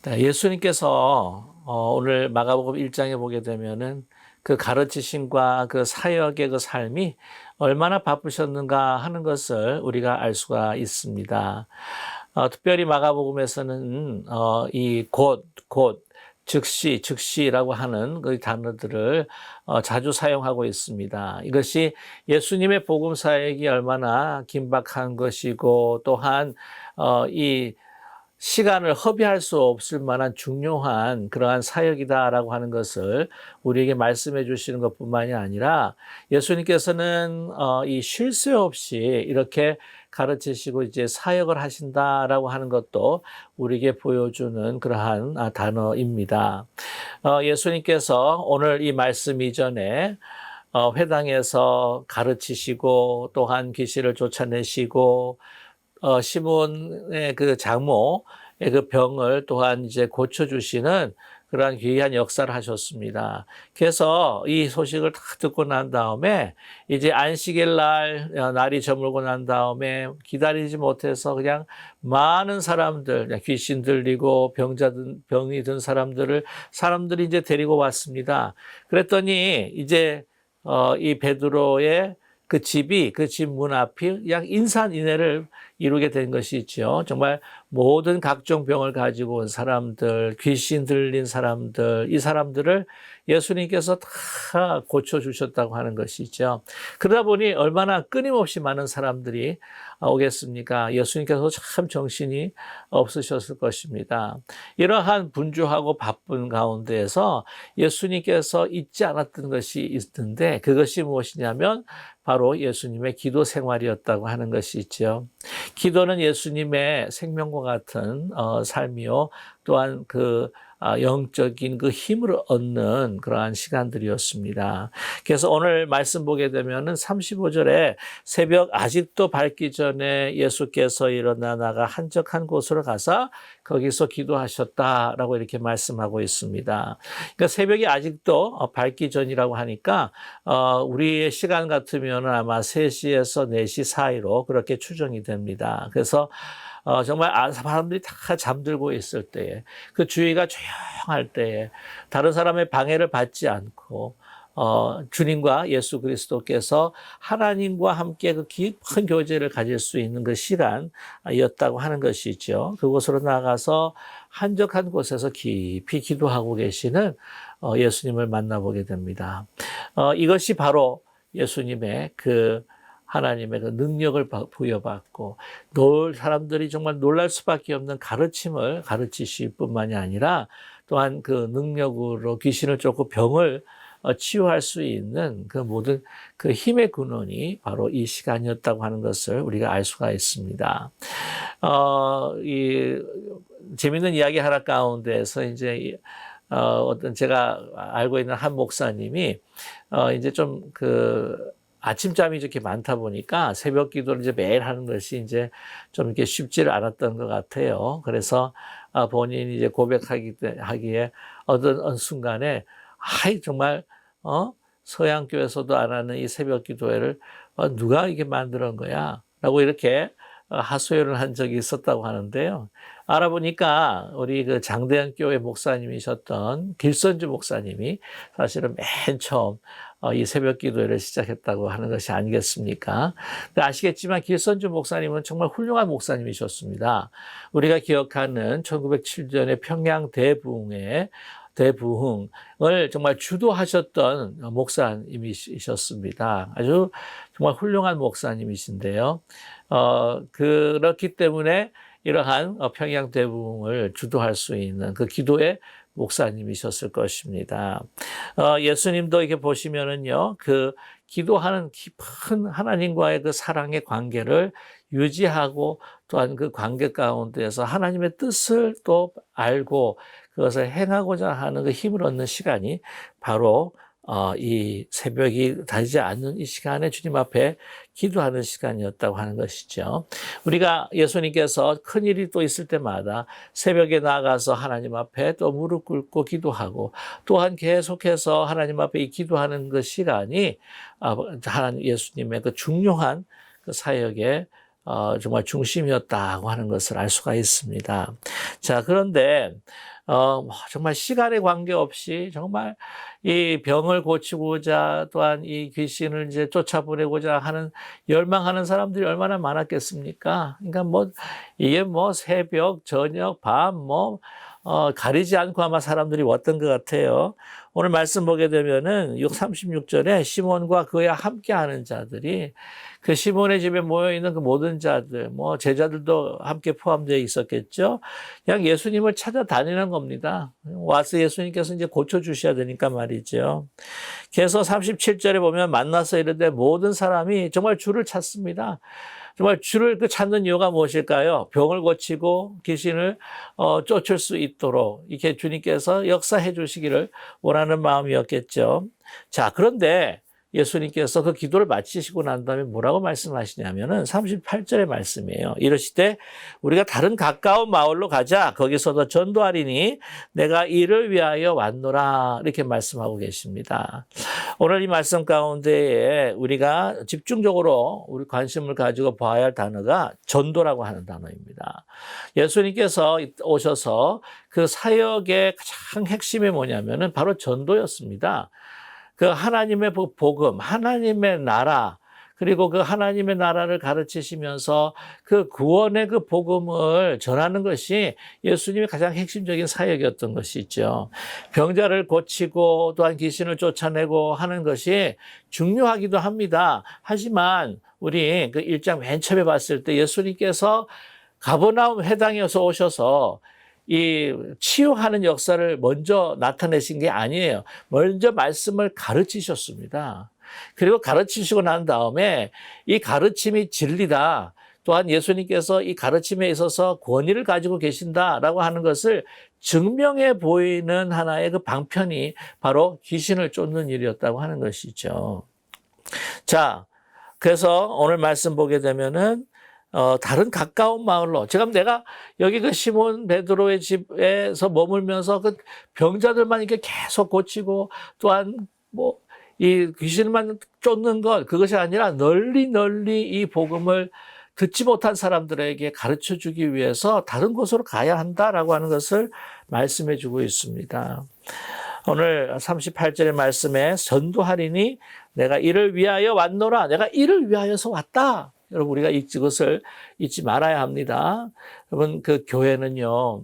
네, 예수님께서 오늘 마가복음 1장에 보게 되면은 그 가르치심과 그 사역의 그 삶이 얼마나 바쁘셨는가 하는 것을 우리가 알 수가 있습니다. 특별히 마가복음에서는 이 곧, 즉시라고 하는 그 단어들을 자주 사용하고 있습니다. 이것이 예수님의 복음 사역이 얼마나 긴박한 것이고 또한 이 시간을 허비할 수 없을 만한 중요한 그러한 사역이다라고 하는 것을 우리에게 말씀해 주시는 것뿐만이 아니라 예수님께서는 이 쉴 새 없이 이렇게 가르치시고 이제 사역을 하신다라고 하는 것도 우리에게 보여주는 그러한 단어입니다. 예수님께서 오늘 이 말씀 이전에 회당에서 가르치시고 또한 귀신을 쫓아내시고 시몬의 그 장모의 그 병을 또한 이제 고쳐주시는 그러한 귀한 역사를 하셨습니다. 그래서 이 소식을 다 듣고 난 다음에 이제 안식일 날이 저물고 난 다음에 기다리지 못해서 그냥 많은 사람들, 귀신 들리고 병이 든 사람들이 이제 데리고 왔습니다. 그랬더니 이제 이 베드로의 그 집 문 앞이 약 인산인해를 이루게 된 것이 있죠. 정말 모든 각종 병을 가지고 온 사람들, 귀신 들린 사람들, 이 사람들을 예수님께서 다 고쳐주셨다고 하는 것이죠. 그러다 보니 얼마나 끊임없이 많은 사람들이 오겠습니까? 예수님께서 참 정신이 없으셨을 것입니다. 이러한 분주하고 바쁜 가운데에서 예수님께서 잊지 않았던 것이 있는데 그것이 무엇이냐면 바로 예수님의 기도 생활이었다고 하는 것이 있죠. 기도는 예수님의 생명과 같은 삶이요. 또한 그 영적인 그 힘을 얻는 그러한 시간들이었습니다. 그래서 오늘 말씀 보게 되면은 35절에 새벽 아직도 밝기 전에 예수께서 일어나 나가 한적한 곳으로 가서 거기서 기도하셨다라고 이렇게 말씀하고 있습니다. 그러니까 새벽이 아직도 밝기 전이라고 하니까 우리의 시간 같으면 아마 3시에서 4시 사이로 그렇게 추정이 됩니다. 그래서 정말 사람들이 다 잠들고 있을 때에 그 주위가 조용할 때에 다른 사람의 방해를 받지 않고 주님과 예수 그리스도께서 하나님과 함께 그 깊은 교제를 가질 수 있는 그 시간이었다고 하는 것이죠. 그곳으로 나가서 한적한 곳에서 깊이 기도하고 계시는 예수님을 만나보게 됩니다. 이것이 바로 예수님의 그 하나님의 그 능력을 부여받고 사람들이 정말 놀랄 수밖에 없는 가르침을 가르치실 뿐만이 아니라 또한 그 능력으로 귀신을 쫓고 병을 치유할 수 있는 그 모든 그 힘의 근원이 바로 이 시간이었다고 하는 것을 우리가 알 수가 있습니다. 이 재밌는 이야기 하나 가운데에서 이제 어떤 제가 알고 있는 한 목사님이 이제 좀 아침잠이 이렇게 많다 보니까 새벽 기도를 이제 매일 하는 것이 이제 좀 이렇게 쉽지를 않았던 것 같아요. 그래서 본인이 이제 고백하기에 어떤 순간에 정말 서양교에서도 안 하는 이 새벽 기도회를 누가 이게 만드는 거야? 라고 이렇게 하소연을 한 적이 있었다고 하는데요. 알아보니까 우리 그 장대현 교회 목사님이셨던 길선주 목사님이 사실은 맨 처음 이 새벽 기도회를 시작했다고 하는 것이 아니겠습니까? 근데 아시겠지만 길선주 목사님은 정말 훌륭한 목사님이셨습니다. 우리가 기억하는 1907년에 평양 대부흥을 정말 주도하셨던 목사님이셨습니다. 아주 정말 훌륭한 목사님이신데요. 그렇기 때문에 이러한 평양 대부흥을 주도할 수 있는 그 기도의 목사님이셨을 것입니다. 예수님도 이렇게 보시면은요, 그 기도하는 깊은 하나님과의 그 사랑의 관계를 유지하고 또한 그 관계 가운데에서 하나님의 뜻을 또 알고 그것을 행하고자 하는 그 힘을 얻는 시간이 바로 이 새벽이 다르지 않는 이 시간에 주님 앞에 기도하는 시간이었다고 하는 것이죠. 우리가 예수님께서 큰일이 또 있을 때마다 새벽에 나가서 하나님 앞에 또 무릎 꿇고 기도하고 또한 계속해서 하나님 앞에 이 기도하는 그 시간이 하나님 예수님의 그 중요한 그 사역의 정말 중심이었다고 하는 것을 알 수가 있습니다. 자, 그런데 정말 시간에 관계없이 정말 이 병을 고치고자 또한 이 귀신을 이제 쫓아보내고자 하는 열망하는 사람들이 얼마나 많았겠습니까? 그러니까 뭐 이게 뭐 새벽, 저녁, 밤 뭐 가리지 않고 아마 사람들이 왔던 것 같아요. 오늘 말씀 보게 되면은 36절에 시몬과 그와 함께 하는 자들이 그 시몬의 집에 모여 있는 그 모든 자들, 뭐 제자들도 함께 포함되어 있었겠죠. 그냥 예수님을 찾아다니는 겁니다. 와서 예수님께서 이제 고쳐주셔야 되니까 말이죠. 그래서 37절에 보면 만나서 이르되 모든 사람이 정말 주를 찾습니다. 정말 주를 찾는 이유가 무엇일까요? 병을 고치고 귀신을 쫓을 수 있도록 이렇게 주님께서 역사해 주시기를 원하는 마음이었겠죠. 자, 그런데 예수님께서 그 기도를 마치시고 난 다음에 뭐라고 말씀하시냐면은 38절의 말씀이에요. 이러시되 우리가 다른 가까운 마을로 가자. 거기서도 전도하리니 내가 이를 위하여 왔노라. 이렇게 말씀하고 계십니다. 오늘 이 말씀 가운데에 우리가 집중적으로 우리 관심을 가지고 봐야 할 단어가 전도라고 하는 단어입니다. 예수님께서 오셔서 그 사역의 가장 핵심이 뭐냐면은 바로 전도였습니다. 그 하나님의 복음, 하나님의 나라, 그리고 그 하나님의 나라를 가르치시면서 그 구원의 그 복음을 전하는 것이 예수님의 가장 핵심적인 사역이었던 것이죠. 병자를 고치고 또한 귀신을 쫓아내고 하는 것이 중요하기도 합니다. 하지만 우리 그 1장 맨 처음에 봤을 때 예수님께서 가버나움 회당에서 오셔서 이 치유하는 역사를 먼저 나타내신 게 아니에요. 먼저 말씀을 가르치셨습니다. 그리고 가르치시고 난 다음에 이 가르침이 진리다. 또한 예수님께서 이 가르침에 있어서 권위를 가지고 계신다라고 하는 것을 증명해 보이는 하나의 그 방편이 바로 귀신을 쫓는 일이었다고 하는 것이죠. 자, 그래서 오늘 말씀 보게 되면은 다른 가까운 마을로. 지금 내가 여기 그 시몬 베드로의 집에서 머물면서 그 병자들만 이렇게 계속 고치고 또한 뭐 이 귀신만 쫓는 것, 그것이 아니라 널리 이 복음을 듣지 못한 사람들에게 가르쳐 주기 위해서 다른 곳으로 가야 한다라고 하는 것을 말씀해 주고 있습니다. 오늘 38절의 말씀에 전도하리니 내가 이를 위하여 왔노라. 내가 이를 위하여서 왔다. 여러분, 우리가 이것을 잊지 말아야 합니다. 여러분, 그 교회는요,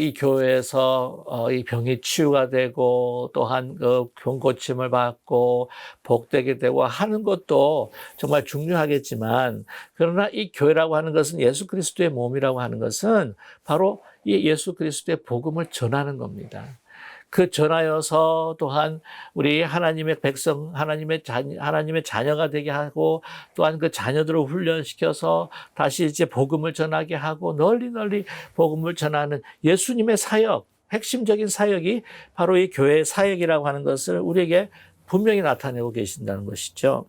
이 교회에서 이 병이 치유가 되고 또한 그 병 고침을 받고 복되게 되고 하는 것도 정말 중요하겠지만, 그러나 이 교회라고 하는 것은 예수 그리스도의 몸이라고 하는 것은 바로 이 예수 그리스도의 복음을 전하는 겁니다. 그 전하여서 또한 우리 하나님의 백성, 하나님의 자녀가 되게 하고 또한 그 자녀들을 훈련시켜서 다시 이제 복음을 전하게 하고 널리 복음을 전하는 예수님의 사역, 핵심적인 사역이 바로 이 교회의 사역이라고 하는 것을 우리에게 분명히 나타내고 계신다는 것이죠.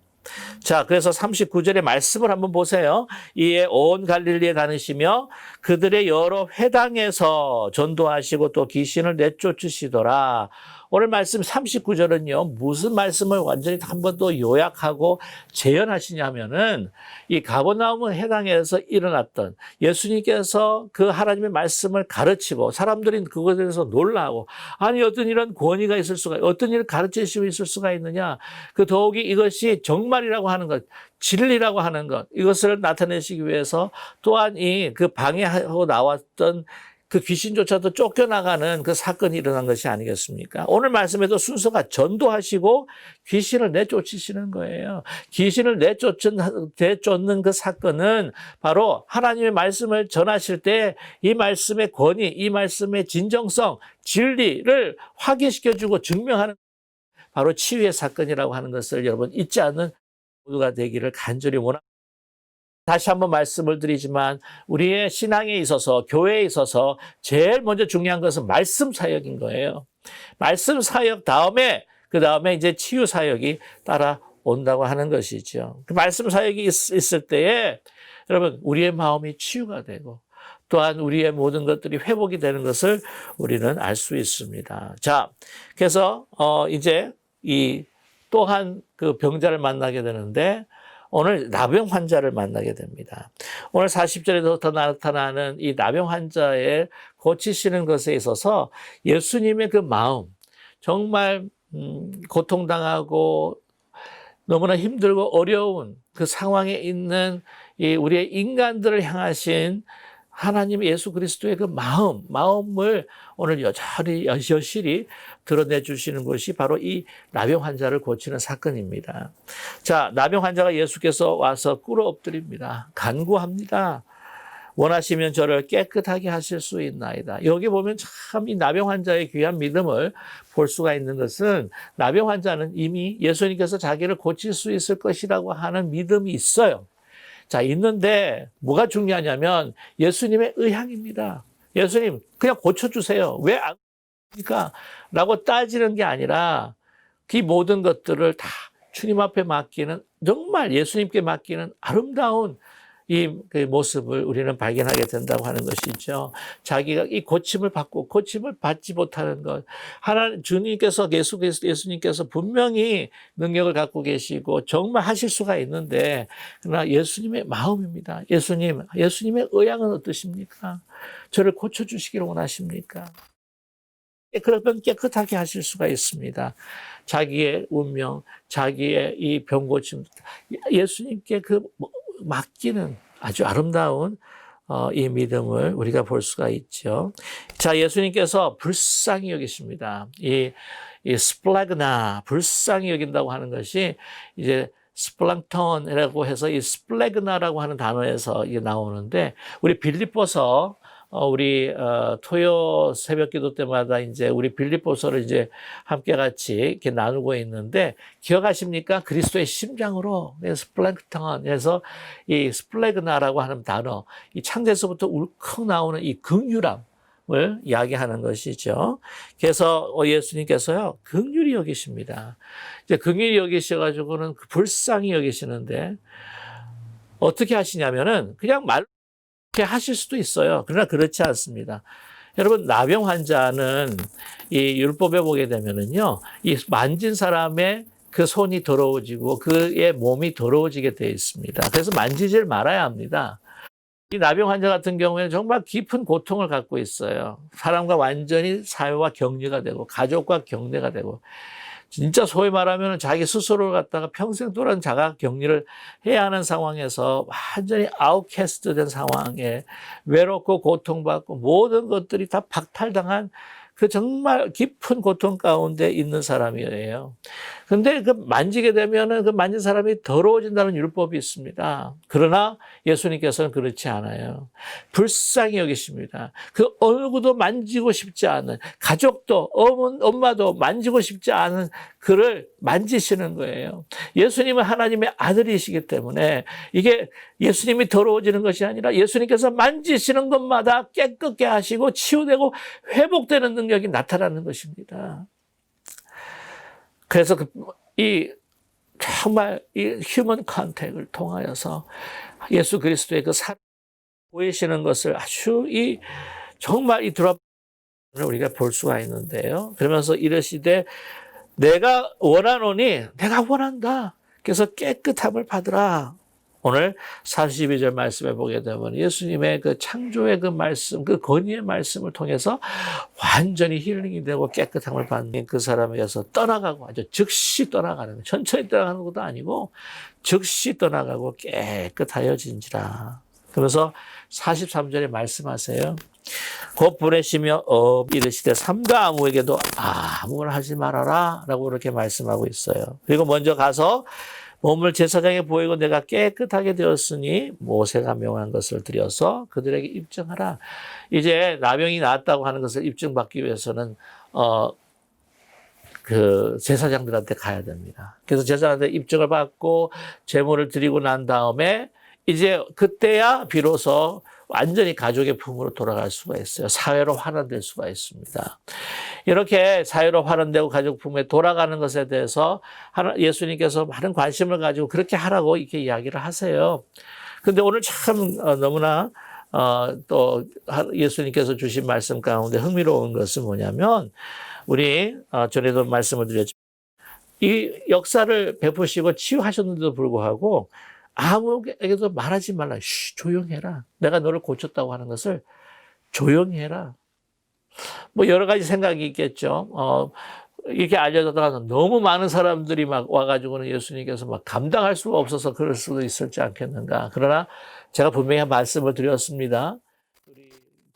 자, 그래서 39절의 말씀을 한번 보세요. 이에 온 갈릴리에 다니시며 그들의 여러 회당에서 전도하시고 또 귀신을 내쫓으시더라. 오늘 말씀 39절은요, 무슨 말씀을 완전히 한 번 더 요약하고 재현하시냐면은 이 가버나움 회당에서 일어났던 예수님께서 그 하나님의 말씀을 가르치고 사람들이 그것에 대해서 놀라고, 아니 어떤 이런 권위가 있을 수가, 어떤 일을 가르치시고 있을 수가 있느냐. 그 더욱이 이것이 정말이라고 하는 것, 진리라고 하는 것, 이것을 나타내시기 위해서 또한 이 그 방해하고 나왔던 그 귀신조차도 쫓겨나가는 그 사건이 일어난 것이 아니겠습니까? 오늘 말씀에도 순서가 전도하시고 귀신을 내쫓으시는 거예요. 귀신을 내쫓는 그 사건은 바로 하나님의 말씀을 전하실 때 이 말씀의 권위, 이 말씀의 진정성, 진리를 확인시켜주고 증명하는 바로 치유의 사건이라고 하는 것을 여러분 잊지 않는 모두가 되기를 간절히 원합니다. 다시 한번 말씀을 드리지만 우리의 신앙에 있어서 교회에 있어서 제일 먼저 중요한 것은 말씀 사역인 거예요. 말씀 사역 다음에 그 다음에 이제 치유 사역이 따라온다고 하는 것이죠. 그 말씀 사역이 있을 때에 여러분 우리의 마음이 치유가 되고 또한 우리의 모든 것들이 회복이 되는 것을 우리는 알 수 있습니다. 자, 그래서 이제 이 또한 그 병자를 만나게 되는데 오늘 나병 환자를 만나게 됩니다. 오늘 40절에부터 나타나는 이 나병 환자의 고치시는 것에 있어서 예수님의 그 마음, 정말 고통당하고 너무나 힘들고 어려운 그 상황에 있는 이 우리의 인간들을 향하신 하나님 예수 그리스도의 그 마음을 오늘 여실히 드러내 주시는 것이 바로 이 나병 환자를 고치는 사건입니다. 자, 나병 환자가 예수께서 와서 꿇어 엎드립니다. 간구합니다. 원하시면 저를 깨끗하게 하실 수 있나이다. 여기 보면 참 이 나병 환자의 귀한 믿음을 볼 수가 있는 것은 나병 환자는 이미 예수님께서 자기를 고칠 수 있을 것이라고 하는 믿음이 있어요. 자, 있는데 뭐가 중요하냐면 예수님의 의향입니다. 예수님 그냥 고쳐주세요. 왜 안 고칩니까? 라고 따지는 게 아니라 그 모든 것들을 다 주님 앞에 맡기는, 정말 예수님께 맡기는 아름다운 이 모습을 우리는 발견하게 된다고 하는 것이죠. 자기가 이 고침을 받고 고침을 받지 못하는 것. 주님께서, 예수님께서 분명히 능력을 갖고 계시고 정말 하실 수가 있는데, 그러나 예수님의 마음입니다. 예수님의 의향은 어떠십니까? 저를 고쳐주시기를 원하십니까? 그러면 깨끗하게 하실 수가 있습니다. 자기의 운명, 자기의 이 병고침, 예수님께 맡기는 아주 아름다운 이 믿음을 우리가 볼 수가 있죠. 자, 예수님께서 불쌍히 여기십니다. 이 스플래그나, 불쌍히 여긴다고 하는 것이 이제 스플랑톤이라고 해서 이 스플래그나라고 하는 단어에서 이게 나오는데, 우리 빌립보서 우리 토요 새벽 기도 때마다 이제 우리 빌립보서를 이제 함께 같이 이렇게 나누고 있는데, 기억하십니까? 그리스도의 심장으로 스플랭크턴에서 이 스플래그나라고 하는 단어, 이 창세에서부터 울컥 나오는 이 긍휼함을 이야기하는 것이죠. 그래서 예수님께서요, 긍휼히 여기십니다. 이제 긍휼히 여기셔가지고는 불쌍히 여기시는데, 어떻게 하시냐면은 그냥 말로 이렇게 하실 수도 있어요. 그러나 그렇지 않습니다. 여러분, 나병 환자는 이 율법에 보게 되면은요, 이 만진 사람의 그 손이 더러워지고 그의 몸이 더러워지게 되어 있습니다. 그래서 만지질 말아야 합니다. 이 나병 환자 같은 경우에는 정말 깊은 고통을 갖고 있어요. 사람과 완전히 사회와 격리가 되고 가족과 격리가 되고, 진짜 소위 말하면 자기 스스로를 갖다가 평생 동안 자가 격리를 해야 하는 상황에서 완전히 아웃캐스트 된 상황에 외롭고 고통받고 모든 것들이 다 박탈당한 그 정말 깊은 고통 가운데 있는 사람이에요. 근데 만지게 되면은 만진 사람이 더러워진다는 율법이 있습니다. 그러나 예수님께서는 그렇지 않아요. 불쌍히 여기십니다. 그 어느 누구도 만지고 싶지 않은, 가족도 엄마도 만지고 싶지 않은 그를 만지시는 거예요. 예수님은 하나님의 아들이시기 때문에 이게 예수님이 더러워지는 것이 아니라 예수님께서 만지시는 것마다 깨끗게 하시고 치유되고 회복되는 능력이 나타나는 것입니다. 그래서 정말 이 휴먼 컨택을 통하여서 예수 그리스도의 그 사랑 보이시는 것을 아주 정말 이 드라마를 우리가 볼 수가 있는데요. 그러면서 이르시되 내가 원하노니, 내가 원한다. 그래서 깨끗함을 받으라. 오늘 42절 말씀에 보게 되면 예수님의 그 창조의 그 말씀, 그 권위의 말씀을 통해서 완전히 힐링이 되고 깨끗함을 받는 그 사람에게서 떠나가고, 아주 즉시 떠나가는 거예요. 천천히 떠나가는 것도 아니고 즉시 떠나가고 깨끗하여진지라. 그러면서 43절에 말씀하세요. 곧 보내시며 이르시되 삼가 아무에게도 아무나 하지 말아라 라고 그렇게 말씀하고 있어요. 그리고 먼저 가서 몸을 제사장에 보이고 내가 깨끗하게 되었으니 모세가 명한 것을 드려서 그들에게 입증하라. 이제 나병이 나았다고 하는 것을 입증받기 위해서는 그 제사장들한테 가야 됩니다. 그래서 제사장한테 입증을 받고 제물을 드리고 난 다음에 이제 그때야 비로소 완전히 가족의 품으로 돌아갈 수가 있어요. 사회로 환원될 수가 있습니다. 이렇게 사회로 환원되고 가족 품에 돌아가는 것에 대해서 예수님께서 많은 관심을 가지고 그렇게 하라고 이렇게 이야기를 하세요. 근데 오늘 참 너무나 또 예수님께서 주신 말씀 가운데 흥미로운 것은 뭐냐면, 우리 전에도 말씀을 드렸지만 이 역사를 베푸시고 치유하셨는데도 불구하고 아무에게도 말하지 말라. 조용해라. 내가 너를 고쳤다고 하는 것을 조용히 해라. 뭐 여러 가지 생각이 있겠죠. 이렇게 알려졌다가 너무 많은 사람들이 막 와가지고는 예수님께서 막 감당할 수가 없어서 그럴 수도 있을지 않겠는가. 그러나 제가 분명히 말씀을 드렸습니다. 우리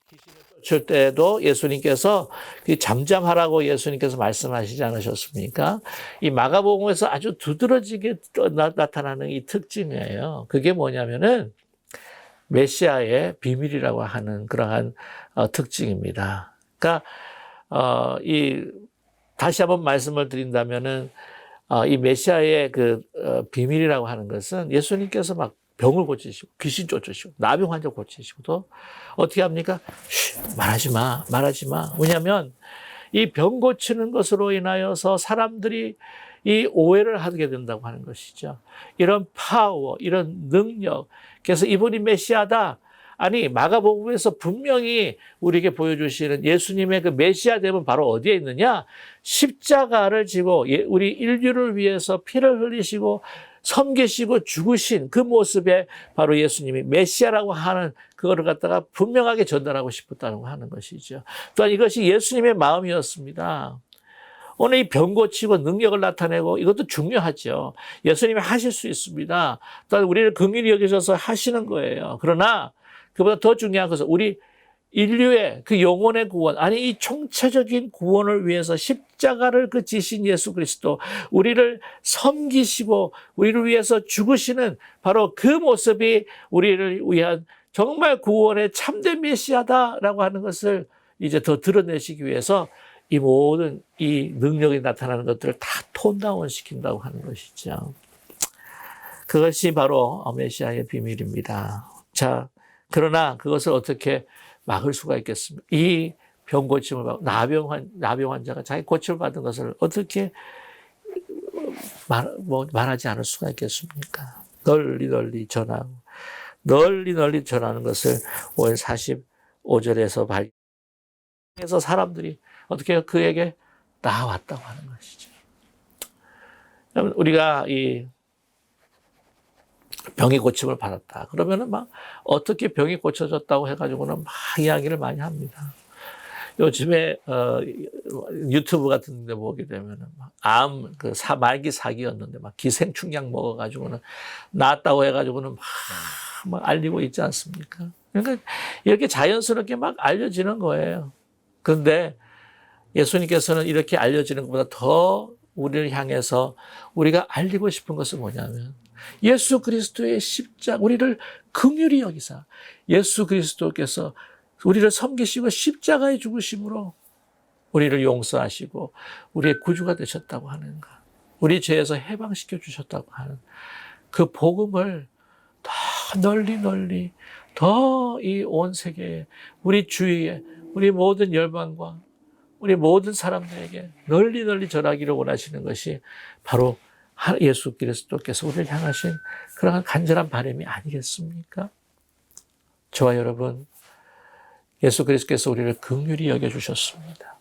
귀신을 쫓을 때도 예수님께서 잠잠하라고 예수님께서 말씀하시지 않으셨습니까? 이 마가복음에서 아주 두드러지게 나타나는 이 특징이에요. 그게 뭐냐면은 메시아의 비밀이라고 하는 그러한 특징입니다. 그러니까 다시 한번 말씀을 드린다면은 이 메시아의 비밀이라고 하는 것은 예수님께서 막 병을 고치시고 귀신 쫓으시고 나병 환자 고치시고도 어떻게 합니까? 말하지 마. 왜냐하면 이 병 고치는 것으로 인하여서 사람들이 이 오해를 하게 된다고 하는 것이죠. 이런 파워, 이런 능력. 그래서 이분이 메시아다. 아니, 마가복음에서 분명히 우리에게 보여주시는 예수님의 그 메시아됨은 바로 어디에 있느냐? 십자가를 지고 우리 인류를 위해서 피를 흘리시고 섬기시고 죽으신 그 모습에 바로 예수님이 메시아라고 하는 그거를 갖다가 분명하게 전달하고 싶었다고 하는 것이죠. 또한 이것이 예수님의 마음이었습니다. 오늘 이 병 고치고 능력을 나타내고 이것도 중요하죠. 예수님이 하실 수 있습니다. 또한 우리를 긍휼히 여기셔서 하시는 거예요. 그러나 그보다 더 중요한 것은 우리 인류의 그 영혼의 구원, 아니 이 총체적인 구원을 위해서 십자가를 지신 예수 그리스도, 우리를 섬기시고 우리를 위해서 죽으시는 바로 그 모습이 우리를 위한 정말 구원의 참된 메시아다라고 하는 것을 이제 더 드러내시기 위해서 이 모든 이 능력이 나타나는 것들을 다 톤다운 시킨다고 하는 것이죠. 그것이 바로 메시아의 비밀입니다. 자, 그러나 그것을 어떻게 막을 수가 있겠습니까? 이 병 고침을 받고 나병 환자가 자기 고침을 받은 것을 어떻게 말하지 않을 수가 있겠습니까? 널리 전하고 널리 전하는 것을 오늘 45절에서 발견해서 사람들이 어떻게 그에게 나왔다고 하는 것이죠. 여러분, 우리가 이 병이 고침을 받았다. 그러면은 막 어떻게 병이 고쳐졌다고 해가지고는 막 이야기를 많이 합니다. 요즘에 유튜브 같은 데 보게 되면은 말기 사기였는데 막 기생충약 먹어가지고는 나았다고 해가지고는 막 알리고 있지 않습니까? 그러니까 이렇게 자연스럽게 막 알려지는 거예요. 그런데 예수님께서는 이렇게 알려지는 것보다 더 우리를 향해서 우리가 알리고 싶은 것은 뭐냐면 예수 그리스도의 십자가, 우리를 긍휼히 여기사 예수 그리스도께서 우리를 섬기시고 십자가의 죽으심으로 우리를 용서하시고 우리의 구주가 되셨다고 하는 것, 우리 죄에서 해방시켜 주셨다고 하는 그 복음을 더 널리 더 이 온 세계에 우리 주위에 우리 모든 열방과 우리 모든 사람들에게 널리 전하기를 원하시는 것이 바로 예수 그리스도께서 우리를 향하신 그러한 간절한 바람이 아니겠습니까? 저와 여러분, 예수 그리스도께서 우리를 긍휼히 여겨주셨습니다.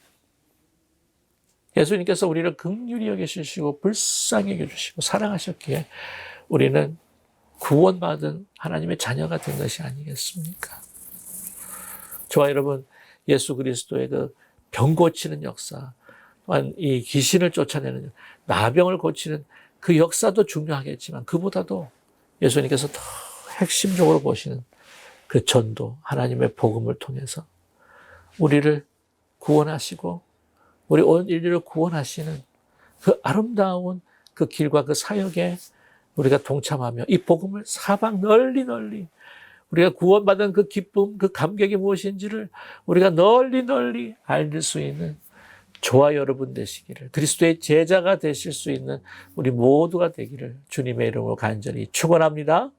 예수님께서 우리를 긍휼히 여겨주시고 불쌍히 여겨주시고 사랑하셨기에 우리는 구원받은 하나님의 자녀가 된 것이 아니겠습니까? 저와 여러분, 예수 그리스도의 그 병 고치는 역사, 또한 이 귀신을 쫓아내는 나병을 고치는 그 역사도 중요하겠지만 그보다도 예수님께서 더 핵심적으로 보시는 그 전도, 하나님의 복음을 통해서 우리를 구원하시고 우리 온 인류를 구원하시는 그 아름다운 그 길과 그 사역에 우리가 동참하며 이 복음을 사방 널리 우리가 구원받은 그 기쁨, 그 감격이 무엇인지를 우리가 널리 알릴 수 있는 저와 여러분 되시기를, 그리스도의 제자가 되실 수 있는 우리 모두가 되기를 주님의 이름으로 간절히 축원합니다.